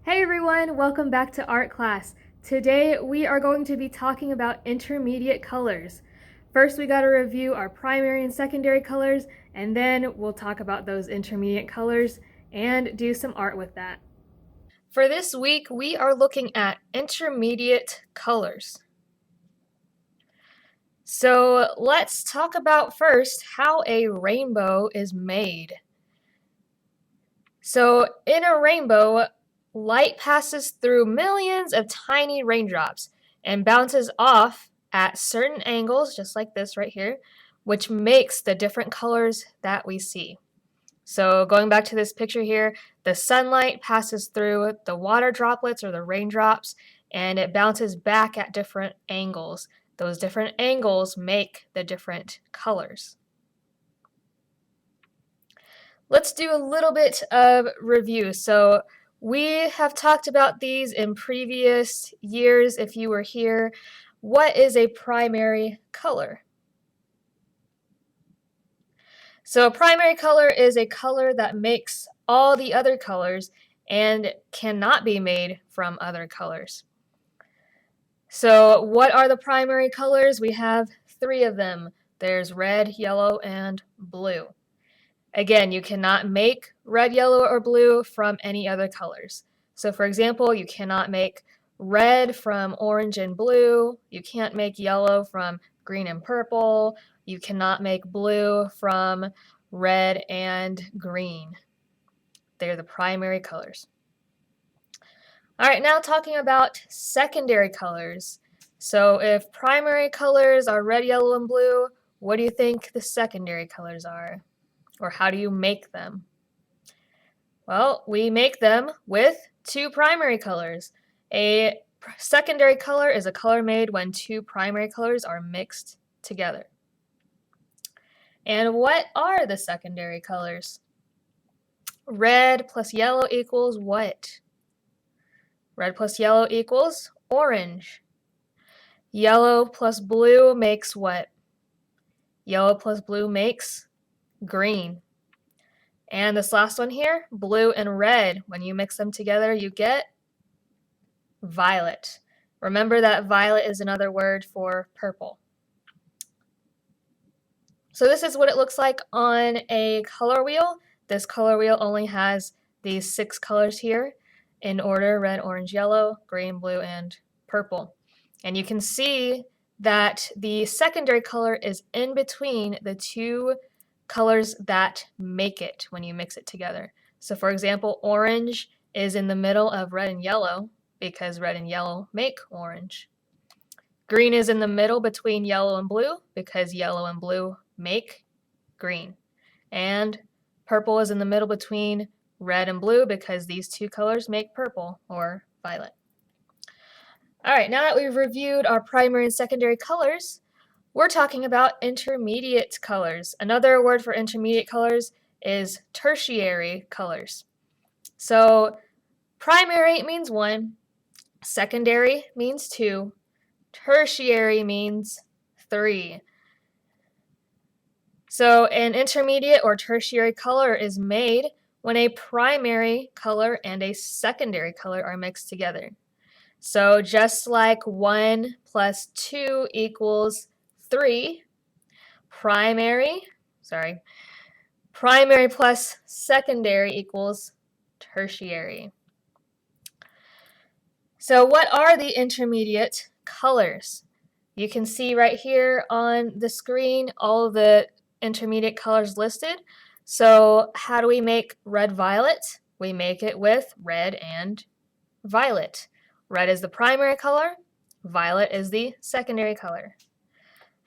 Hey everyone, welcome back to art class. Today we are going to be talking about intermediate colors. First we got to review our primary and secondary colors, and then we'll talk about those intermediate colors and do some art with that. For this week we are looking at intermediate colors. So let's talk about first how a rainbow is made. So in a rainbow, light passes through millions of tiny raindrops and bounces off at certain angles, just like this right here, which makes the different colors that we see. So going back to this picture here, the sunlight passes through the water droplets or the raindrops, and it bounces back at different angles. Those different angles make the different colors. Let's do a little bit of review. So we have talked about these in previous years if you were here. What is a primary color? So a primary color is a color that makes all the other colors and cannot be made from other colors. So what are the primary colors? We have three of them. There's red, yellow, and blue. Again, you cannot make red, yellow, or blue from any other colors. So for example, you cannot make red from orange and blue. You can't make yellow from green and purple. You cannot make blue from red and green. They're the primary colors. All right, now talking about secondary colors. So if primary colors are red, yellow, and blue, what do you think the secondary colors are? Or how do you make them? Well, we make them with two primary colors. A secondary color is a color made when two primary colors are mixed together. And what are the secondary colors? Red plus yellow equals what? Red plus yellow equals orange. Yellow plus blue makes what? Yellow plus blue makes green. And this last one here, blue and red, when you mix them together, you get violet. Remember that violet is another word for purple. So this is what it looks like on a color wheel. This color wheel only has these 6 colors here in order: red, orange, yellow, green, blue, and purple. And you can see that the secondary color is in between the two colors that make it when you mix it together. So for example, orange is in the middle of red and yellow because red and yellow make orange. Green is in the middle between yellow and blue because yellow and blue make green. And purple is in the middle between red and blue because these two colors make purple or violet. All right, now that we've reviewed our primary and secondary colors, we're talking about intermediate colors. Another word for intermediate colors is tertiary colors. So primary means 1, secondary means 2, tertiary means 3. So an intermediate or tertiary color is made when a primary color and a secondary color are mixed together. So just like 1 plus 2 equals 3, primary plus secondary equals tertiary. So what are the intermediate colors? You can see right here on the screen all of the intermediate colors listed. So how do we make red-violet? We make it with red and violet. Red is the primary color, violet is the secondary color.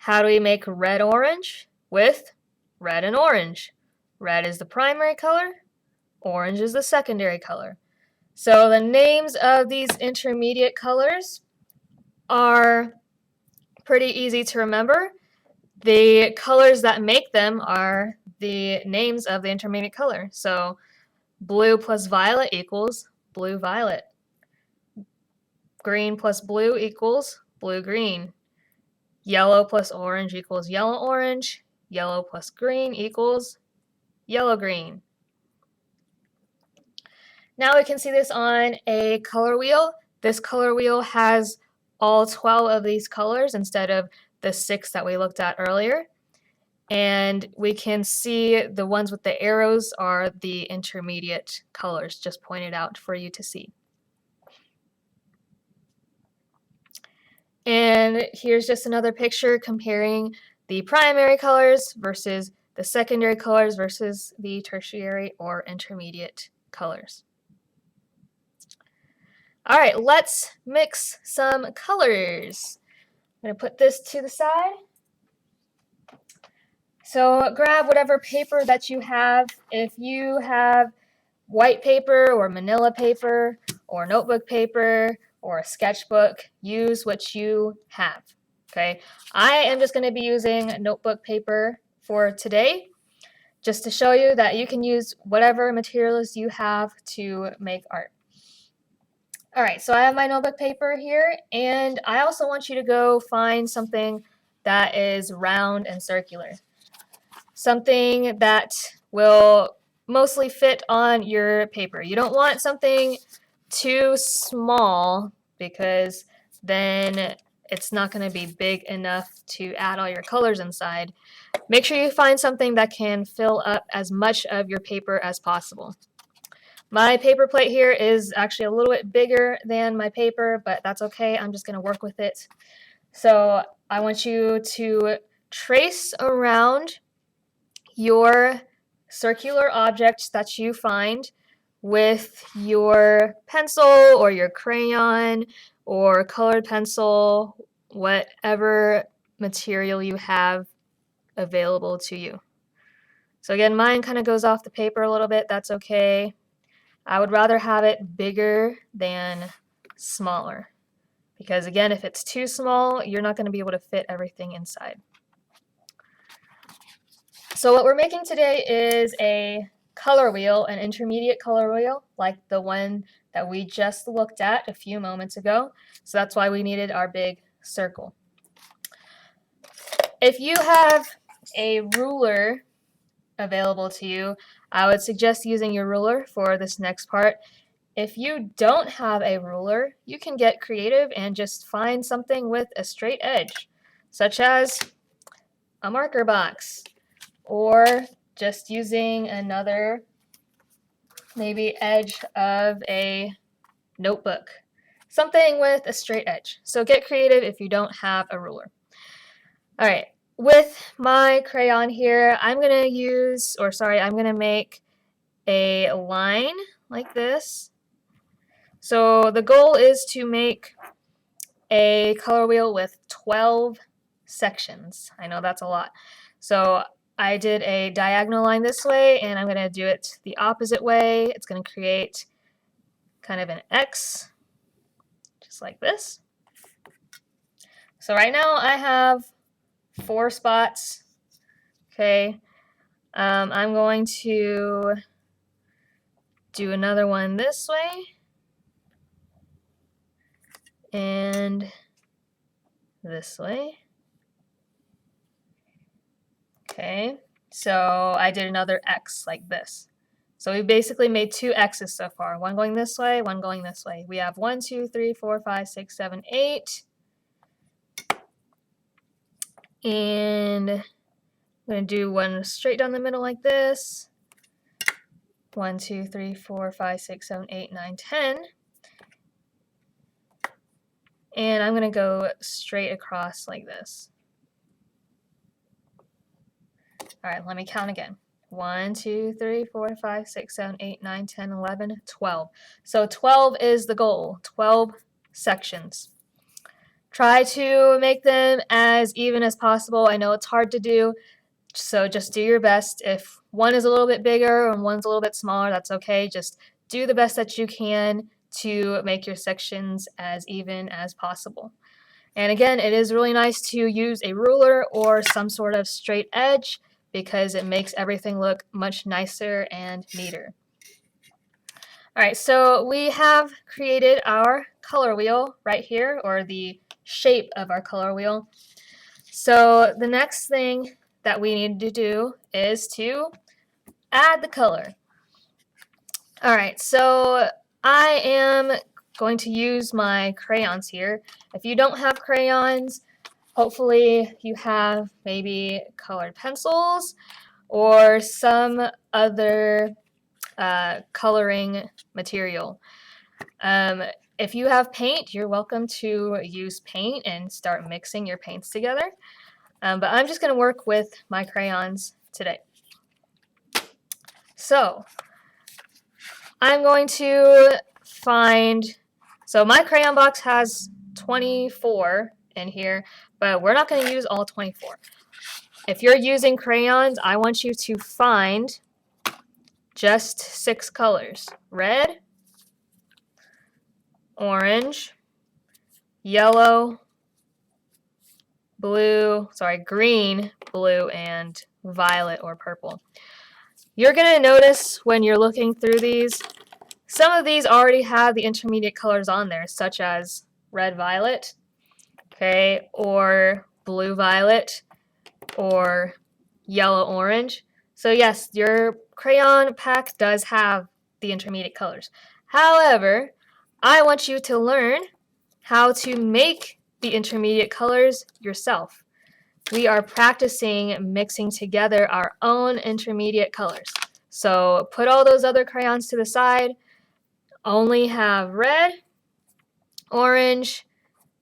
How do we make red-orange? With red and orange. Red is the primary color, orange is the secondary color. So the names of these intermediate colors are pretty easy to remember. The colors that make them are the names of the intermediate color. So blue plus violet equals blue-violet. Green plus blue equals blue-green. Yellow plus orange equals yellow-orange. Yellow plus green equals yellow-green. Now we can see this on a color wheel. This color wheel has all 12 of these colors instead of the 6 that we looked at earlier. And we can see the ones with the arrows are the intermediate colors, just pointed out for you to see. And here's just another picture comparing the primary colors versus the secondary colors versus the tertiary or intermediate colors. All right, let's mix some colors. I'm going to put this to the side. So grab whatever paper that you have. If you have white paper or manila paper or notebook paper or a sketchbook, use what you have. Okay, I am just going to be using notebook paper for today, just to show you that you can use whatever materials you have to make art. All right, so I have my notebook paper here, and I also want you to go find something that is round and circular. Something that will mostly fit on your paper. You don't want something too small because then it's not going to be big enough to add all your colors inside. Make sure you find something that can fill up as much of your paper as possible. My paper plate here is actually a little bit bigger than my paper, but that's okay. I'm just going to work with it. So I want you to trace around your circular object that you find with your pencil or your crayon or colored pencil, whatever material you have available to you. So again, mine kind of goes off the paper a little bit. That's okay. I would rather have it bigger than smaller because again, if it's too small, you're not going to be able to fit everything inside. So what we're making today is a color wheel, an intermediate color wheel, like the one that we just looked at a few moments ago. So that's why we needed our big circle. If you have a ruler available to you, I would suggest using your ruler for this next part. If you don't have a ruler, you can get creative and just find something with a straight edge, such as a marker box, or just using another maybe edge of a notebook, something with a straight edge. So get creative if you don't have a ruler. All right, with my crayon here, I'm gonna make a line like this. So the goal is to make a color wheel with 12 sections. I know that's a lot. So I did a diagonal line this way, and I'm going to do it the opposite way. It's going to create kind of an X, just like this. So right now I have 4 spots. Okay, I'm going to do another one this way, and this way. Okay, so I did another X like this. So we basically made 2 X's so far. One going this way, one going this way. We have 1, 2, 3, 4, 5, 6, 7, 8. And I'm going to do one straight down the middle like this. 1, 2, 3, 4, 5, 6, 7, 8, 9, 10. And I'm going to go straight across like this. All right, let me count again. 1, 2, 3, 4, 5, 6, 7, 8, 9, 10, 11, 12. So 12 is the goal, 12 sections. Try to make them as even as possible. I know it's hard to do, so just do your best. If one is a little bit bigger and one's a little bit smaller, that's okay. Just do the best that you can to make your sections as even as possible. And again, it is really nice to use a ruler or some sort of straight edge because it makes everything look much nicer and neater. All right, so we have created our color wheel right here, or the shape of our color wheel. So the next thing that we need to do is to add the color. All right, so I am going to use my crayons here. If you don't have crayons, hopefully you have maybe colored pencils or some other coloring material. If you have paint, you're welcome to use paint and start mixing your paints together. But I'm just going to work with my crayons today. So I'm going to find, so my crayon box has 24 in here, but we're not going to use all 24. If you're using crayons, I want you to find just 6 colors: red, orange, yellow, green, blue, and violet or purple. You're going to notice when you're looking through these, some of these already have the intermediate colors on there, such as red violet, okay, or blue violet, or yellow orange. So yes, your crayon pack does have the intermediate colors. However, I want you to learn how to make the intermediate colors yourself. We are practicing mixing together our own intermediate colors. So put all those other crayons to the side. Only have red, orange,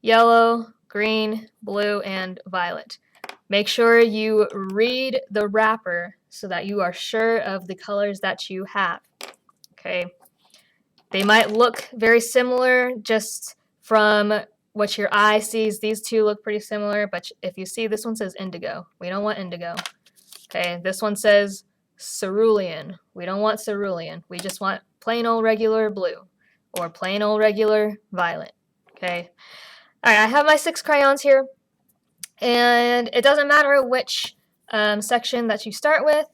yellow, green, blue, and violet. Make sure you read the wrapper so that you are sure of the colors that you have. Okay. They might look very similar just from what your eye sees. These two look pretty similar, but if you see, this one says indigo. We don't want indigo. Okay, this one says cerulean. We don't want cerulean. We just want plain old regular blue or plain old regular violet. Okay. All right, I have my 6 crayons here, and it doesn't matter which section that you start with,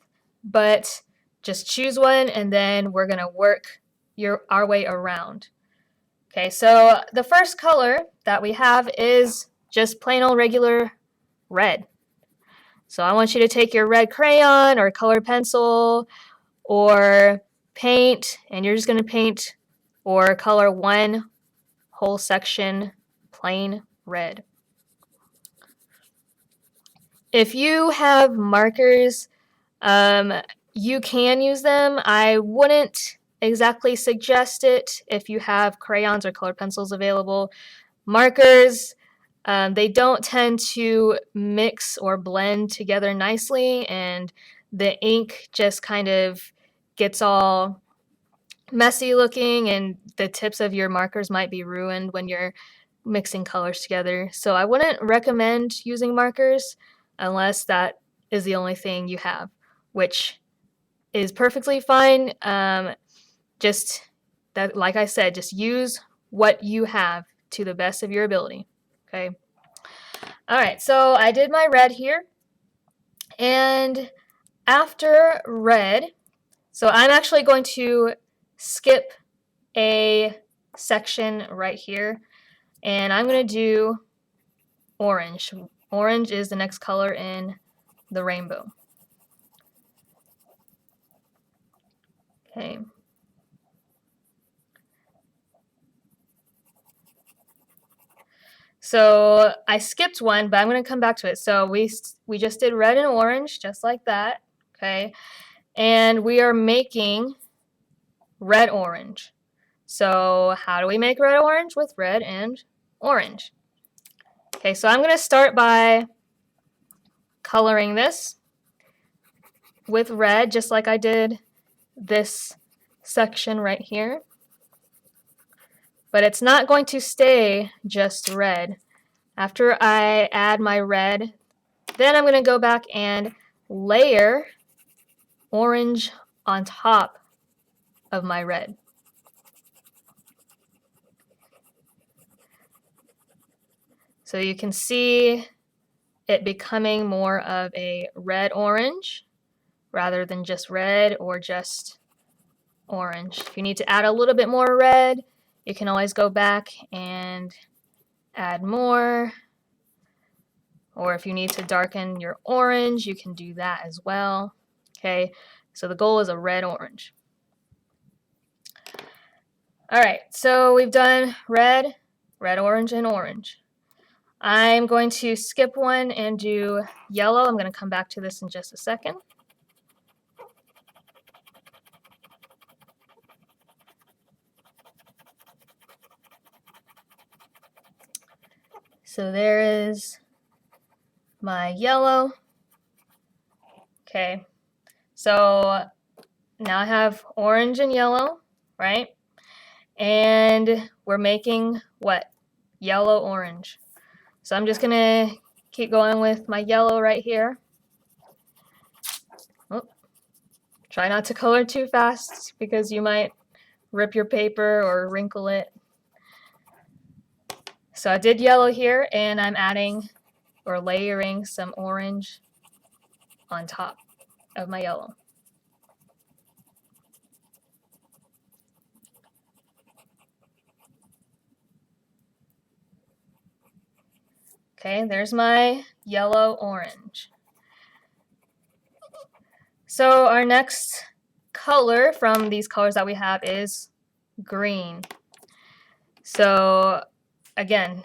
but just choose one, and then we're gonna work our way around. Okay, so the first color that we have is just plain old regular red. So I want you to take your red crayon or colored pencil or paint, and you're just going to paint or color one whole section plain red. If you have markers, you can use them. I wouldn't exactly suggest it if you have crayons or colored pencils available. Markers, they don't tend to mix or blend together nicely, and the ink just kind of gets all messy looking, and the tips of your markers might be ruined when you're mixing colors together. So I wouldn't recommend using markers unless that is the only thing you have, which is perfectly fine. Just that, like I said, just use what you have to the best of your ability. Okay. All right, so I did my red here, and after red, so I'm actually going to skip a section right here, and I'm going to do orange. Orange is the next color in the rainbow. Okay. So I skipped one, but I'm going to come back to it. So we just did red and orange, just like that. Okay. And we are making red orange. So how do we make red orange? With red and orange. Okay, so I'm going to start by coloring this with red, just like I did this section right here. But it's not going to stay just red. After I add my red, then I'm going to go back and layer orange on top of my red. So you can see it becoming more of a red-orange rather than just red or just orange. If you need to add a little bit more red, you can always go back and add more. Or if you need to darken your orange, you can do that as well. Okay, so the goal is a red-orange. All right, so we've done red, red, orange, and orange. I'm going to skip one and do yellow. I'm going to come back to this in just a second. So there is my yellow. Okay, so now I have orange and yellow, right? And we're making what? Yellow, orange. So I'm just gonna keep going with my yellow right here. Oh, try not to color too fast because you might rip your paper or wrinkle it. So I did yellow here, and I'm adding or layering some orange on top of my yellow. Okay, there's my yellow, orange. So our next color from these colors that we have is green. So again,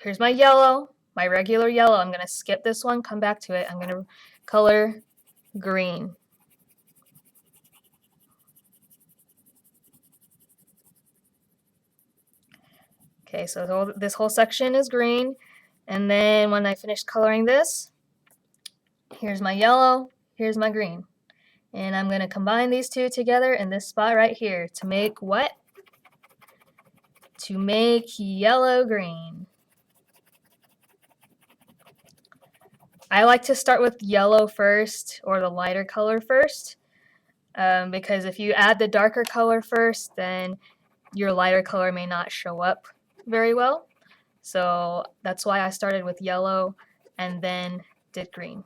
here's my yellow, my regular yellow. I'm going to skip this one, come back to it. I'm going to color green. Okay, so this whole section is green. And then when I finish coloring this, here's my yellow, here's my green. And I'm going to combine these two together in this spot right here to make what? To make yellow-green. I like to start with yellow first, or the lighter color first, because if you add the darker color first, then your lighter color may not show up very well. So that's why I started with yellow and then did green.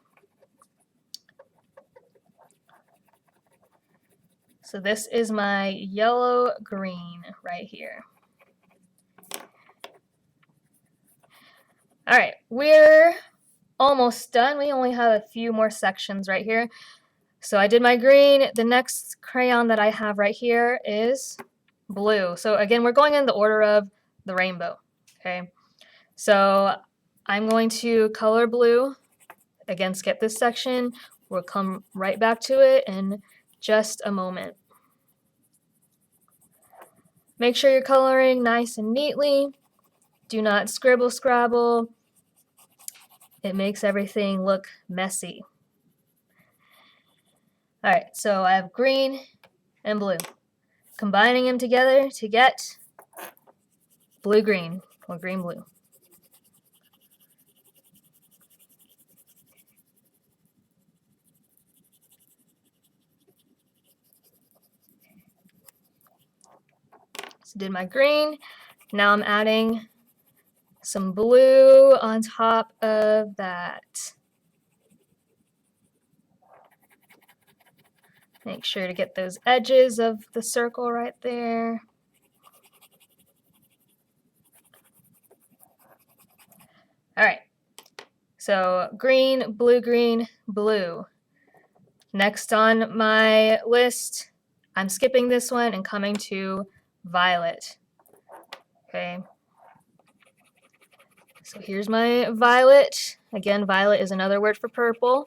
So this is my yellow-green right here. All right, we're almost done. We only have a few more sections right here. So I did my green. The next crayon that I have right here is blue. So again, we're going in the order of the rainbow, okay? So I'm going to color blue. Again, skip this section. We'll come right back to it in just a moment. Make sure you're coloring nice and neatly. Do not scribble scrabble. It makes everything look messy. All right, so I have green and blue. Combining them together to get blue-green or green-blue. So did my green. Now I'm adding some blue on top of that. Make sure to get those edges of the circle right there. All right, so green, blue, blue. Next on my list, I'm skipping this one and coming to violet. Okay. So here's my violet. Again, violet is another word for purple.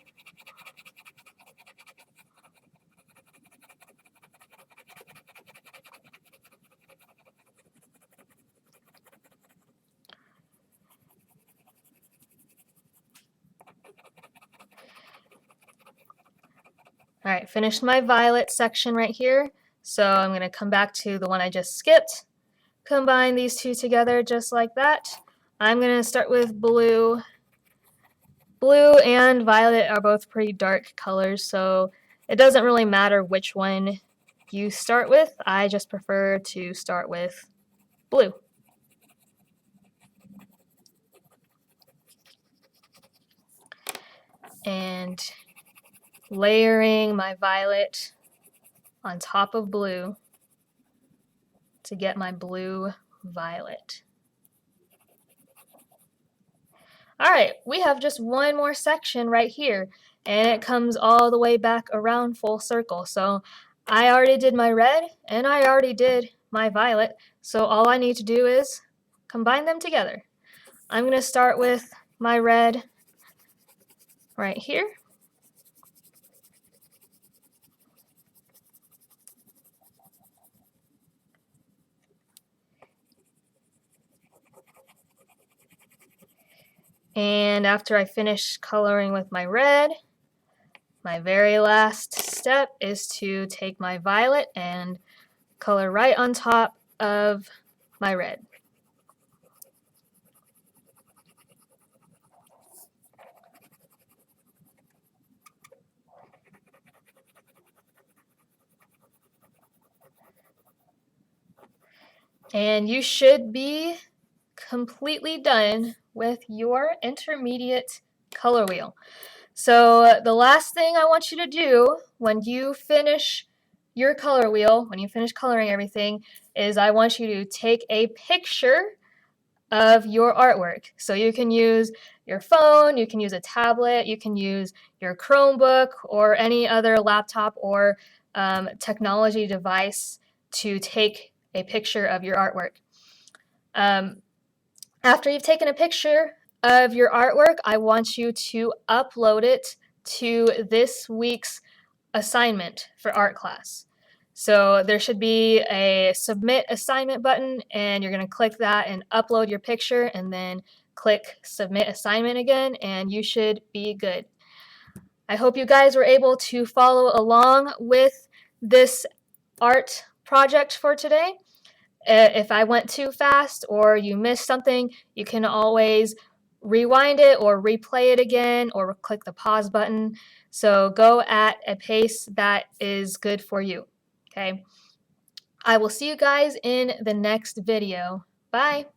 All right, finished my violet section right here. So I'm going to come back to the one I just skipped. Combine these two together just like that. I'm going to start with blue. Blue and violet are both pretty dark colors, so it doesn't really matter which one you start with. I just prefer to start with blue. And layering my violet on top of blue to get my blue violet. All right, we have just one more section right here, and it comes all the way back around full circle. So I already did my red, and I already did my violet, So all I need to do is combine them together. I'm going to start with my red right here. And after I finish coloring with my red, my very last step is to take my violet and color right on top of my red. And you should be completely done with your intermediate color wheel. So the last thing I want you to do when you finish your color wheel, when you finish coloring everything, is I want you to take a picture of your artwork. So you can use your phone, you can use a tablet, you can use your Chromebook or any other laptop or technology device to take a picture of your artwork. After you've taken a picture of your artwork, I want you to upload it to this week's assignment for art class. So there should be a submit assignment button, and you're going to click that and upload your picture, and then click submit assignment again, and you should be good. I hope you guys were able to follow along with this art project for today. If I went too fast or you missed something, you can always rewind it or replay it again or click the pause button. So go at a pace that is good for you. Okay. I will see you guys in the next video. Bye.